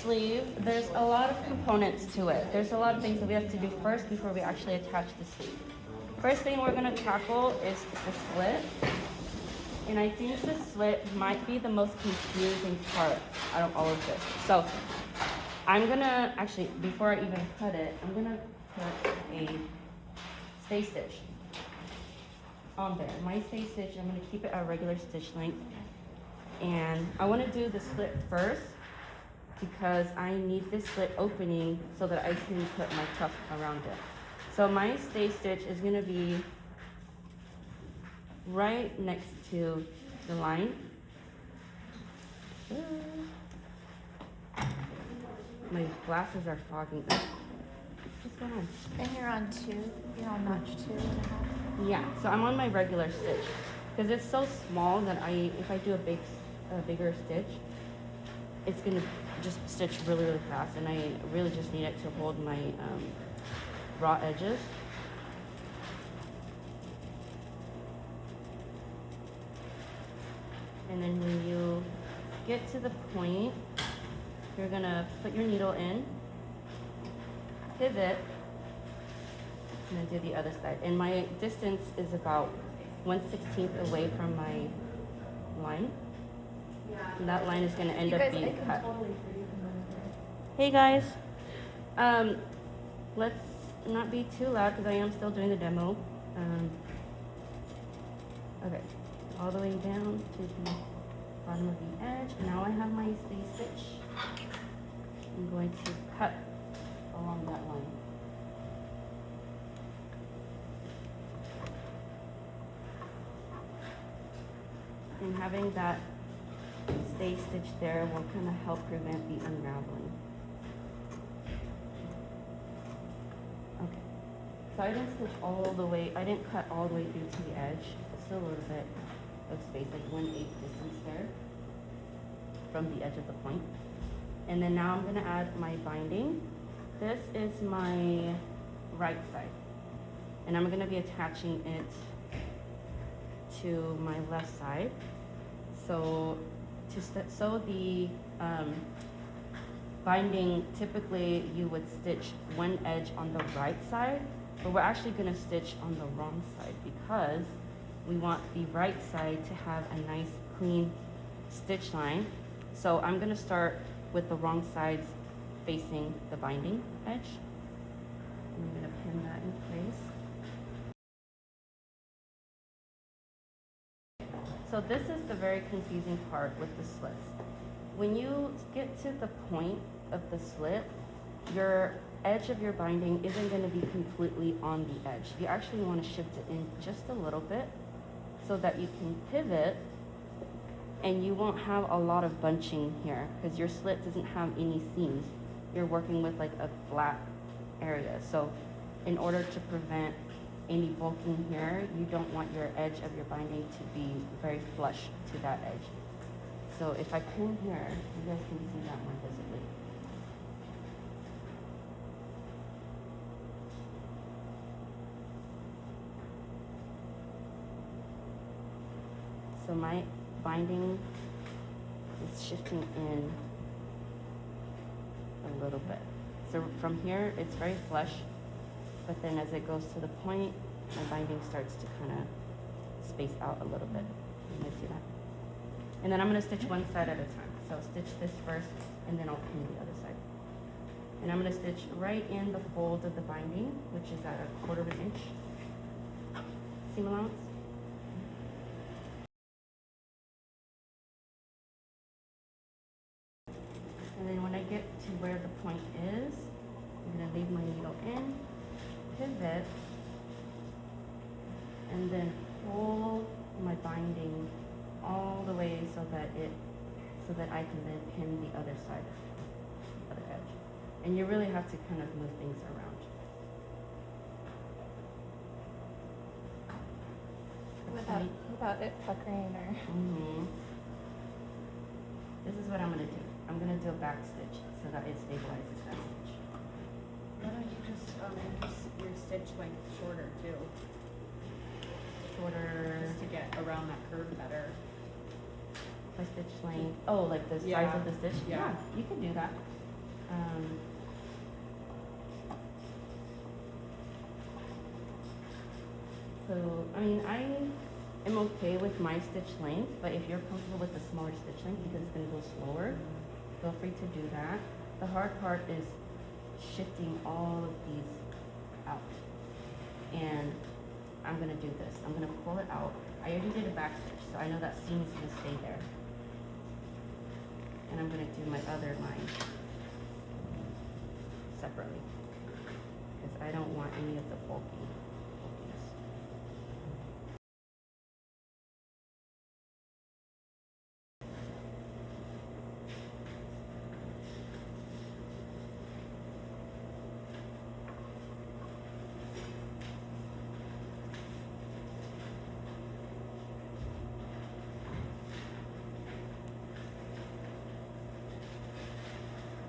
sleeve, there's a lot of components to it. There's a lot of things that we have to do first before we actually attach the sleeve. First thing we're gonna tackle is the slit. And I think the slit might be the most confusing part out of all of this. So I'm gonna, actually, before I even cut it, I'm gonna put a stay stitch on there. My stay stitch, I'm gonna keep it at regular stitch length. And I wanna do the slit first because I need this slit opening so that I can put my cuff around it. So my stay stitch is gonna be right next to the line. My glasses are fogging up. What's going on? And you're on notch 2.5. Yeah, so I'm on my regular stitch because it's so small that if I do a bigger stitch, it's gonna just stitch really, really fast, and I really just need it to hold my raw edges. And then when you get to the point, you're gonna put your needle in, pivot, and then do the other side. And my distance is about 1/16 away from my line. And that line is gonna end up being cut. Hey guys, let's not be too loud because I am still doing the demo. Okay, all the way down to the bottom of the edge. Now I have my stay stitch. I'm going to cut along that line. And having that stay stitch there will kind of help prevent the unraveling. Okay, so I didn't stitch all the way, I didn't cut all the way through to the edge. Still a little bit of space, like 1/8 distance there from the edge of the point. And then now I'm gonna add my binding. This is my right side. And I'm gonna be attaching it to my left side. So to sew the binding, typically you would stitch one edge on the right side, but we're actually gonna stitch on the wrong side because we want the right side to have a nice clean stitch line. So I'm gonna start with the wrong sides facing the binding edge. I'm gonna pin that in place. So this is the very confusing part with the slits. When you get to the point of the slit, your edge of your binding isn't going to be completely on the edge. You actually want to shift it in just a little bit so that you can pivot and you won't have a lot of bunching here because your slit doesn't have any seams. You're working with like a flat area. So in order to prevent any bulking here, you don't want your edge of your binding to be very flush to that edge. So if I pin here, you guys can see that more visibly. So my binding is shifting in a little bit. So from here, it's very flush, but then as it goes to the point, my binding starts to kind of space out a little bit. You guys see that? And then I'm gonna stitch one side at a time. So stitch this first, and then I'll pin the other side. And I'm gonna stitch right in the fold of the binding, which is at 1/4 inch seam allowance. And then when I get to where the point is, I'm gonna leave my needle in, pivot, and then pull my binding all the way so that I can then pin the other side, the other edge. And you really have to kind of move things around. Without it puckering or. This is what I'm gonna do. I'm gonna do a back stitch so that it stabilizes that stitch. Why don't you just your stitch length shorter too? Shorter. Just to get around that curve better. My stitch length. Oh, like the size Yeah. of the stitch? Yeah. You can do that. So, I mean, I am okay with my stitch length, but if you're comfortable with the smaller stitch length because it's going to go slower, feel free to do that. The hard part is shifting all of these out. And I'm going to do this. I'm going to pull it out. I already did a back stitch, so I know that seam is going to stay there. And I'm going to do my other line separately because I don't want any of the bulkiness.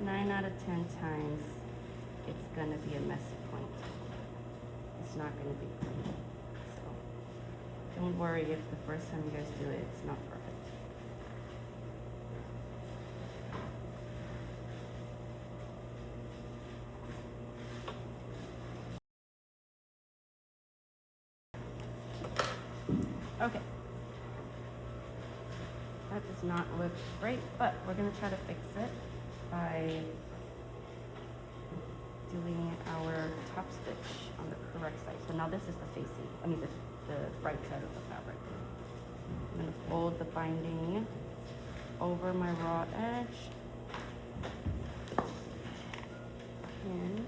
Nine out of 10 times, it's gonna be a messy point. It's not gonna be clean. So don't worry if the first time you guys do it, it's not perfect. Okay. That does not look great, but we're gonna try to fix it by doing our top stitch on the correct side. So now this is the facing, the right side of the fabric. I'm gonna fold the binding over my raw edge. And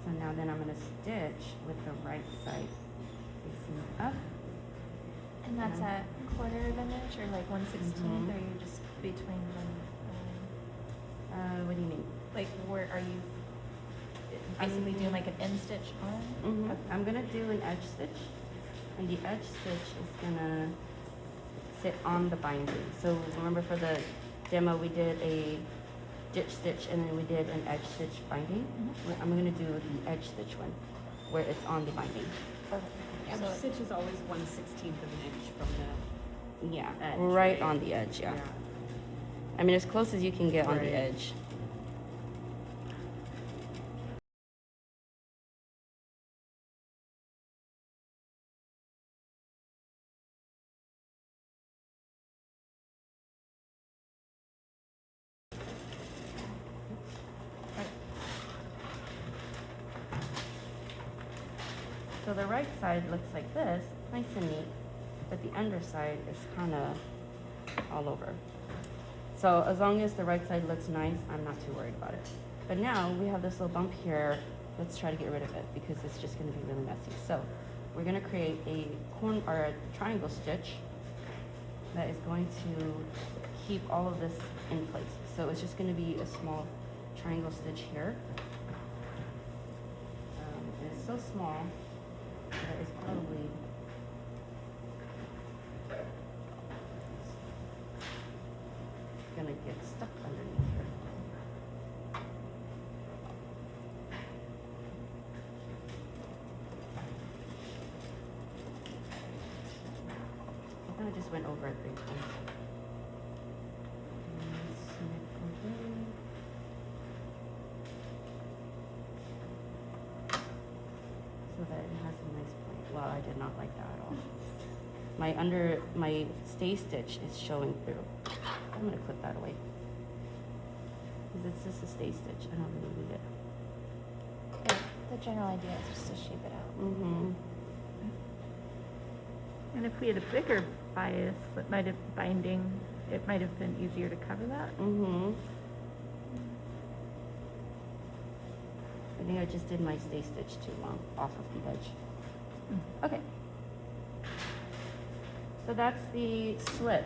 so now then I'm gonna stitch with the right side facing up. And that's a quarter of an inch or like 1/16th, Mhm. or you just between them? What do you mean? Like, where are you basically doing like an end stitch on? Mm-hmm. Okay. I'm gonna do an edge stitch, and the edge stitch is gonna sit on the binding. So remember for the demo we did a ditch stitch and then we did an edge stitch binding. Mhm. I'm gonna do the edge stitch one, where it's on the binding. Okay. Edge So- stitch is always 1/16th of an inch from the Yeah, edge, right right? on the edge. Yeah. I mean as close as you can get on the Right. edge. So the right side looks like this, nice and neat, but the underside is kind of all over. So as long as the right side looks nice, I'm not too worried about it. But now we have this little bump here. Let's try to get rid of it because it's just going to be really messy. So we're going to create a triangle stitch that is going to keep all of this in place. So it's just going to be a small triangle stitch here. And it's so small that it's probably gonna get stuck underneath here. I kind of just went over it 3 times. And snip away. So that it has a nice point. Well, I did not like that at all. My stay stitch is showing through. I'm gonna clip that away. Because it's just a stay stitch. I don't really need it. Yeah, the general idea is just to shape it out. Mm-hmm. And if we had a bigger bias that might have binding, it might have been easier to cover that. Mm-hmm. I think I just did my stay stitch too long off of the edge. Okay. So that's the slit.